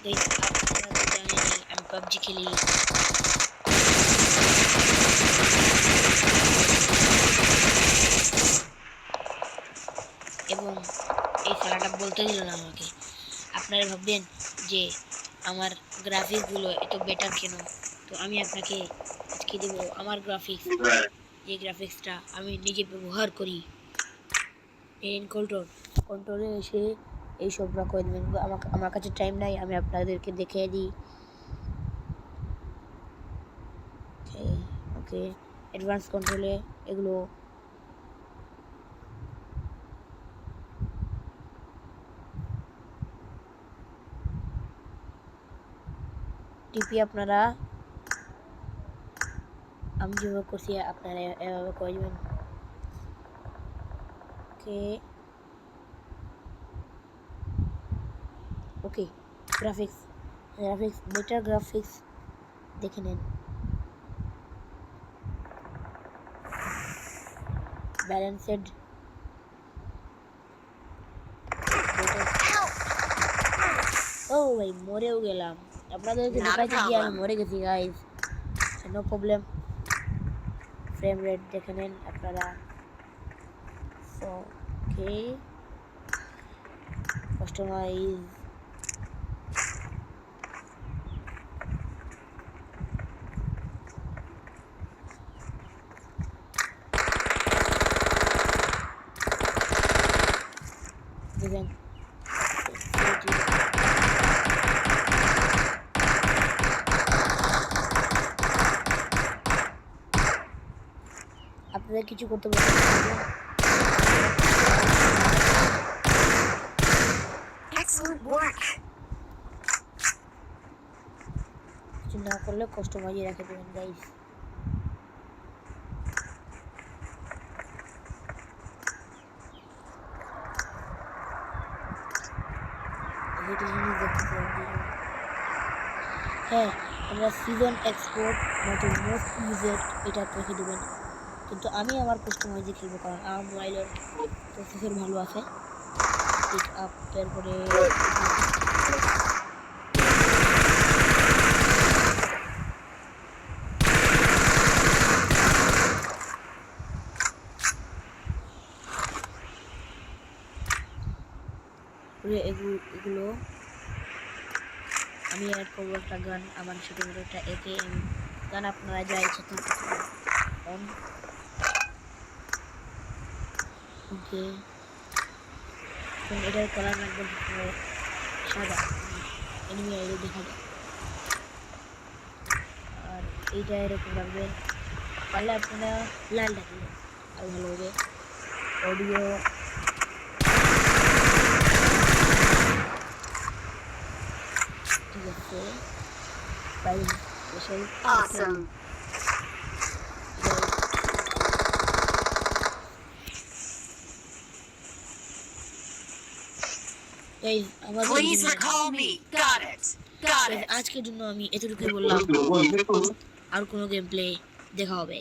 Guys আপনারা তো জানেনই আমি পাবজি খেলি। এবং এই খেলাটা বলতে দিল না আমাকে। আপনারা ভাববেন যে আমার গ্রাফিক্সগুলো এত বেটার কেন, তো আমি আপনাকে আজকে দেব আমার গ্রাফিক্স, যে গ্রাফিক্সটা আমি নিজে ব্যবহার করি। এন কন্ট্রোলে এসে এইসবরা করে দেবেন। আমার কাছে টাইম নাই, আমি আপনাদেরকে দেখিয়ে দিই। ওকে অ্যাডভান্স কন্ট্রোলে এগুলো টিপি আপনারা আমি যেভাবে করছি আপনারা এভাবে করে দেবেন। ওকে ওকে গ্রাফিক্স বেটার গ্রাফিক্স দেখে নেন। ব্যালেন্সড ও ভাই মরেও গেলাম, আপনাদেরকে দেখাইতে গিয়ে আমি মরে গেছি guys. No problem, frame rate দেখে নেন আপনারা। ওকে কাস্টমাইজ দেখেন আপনাদের কিছু করতে পারবেন কিছু না করলে কাস্টমাইজ রেখে দেবেন গাইস। হ্যাঁ আমরা সিজন এক্সপোর্ট নতুন মোস্ট ইউজেড এটা রেখে দেবেন, কিন্তু আমি আমার কাস্টমাইজে খেলবো কারণ আমার মোবাইলের প্রসেসর ভালো আছে। পিক আপ তারপরে এগুলো আমি অ্যাড করবো একটা গান, আমার সাথে একটা AKM গান, আপনারা যা ইচ্ছা অন। ওকে এটার কালার রাখবো সাদা, এনিমি আইলে দেখা যায়। আর এইটা এরকম রাখবেন, পারলে আপনারা লাল রাখবেন আর ভালো হবে। অডিও ঠিক আছে বাই স্পেশাল অসম। আজকের জন্য আমি এতটুকুই বললাম, আর কোনো গেম প্লে দেখা হবে।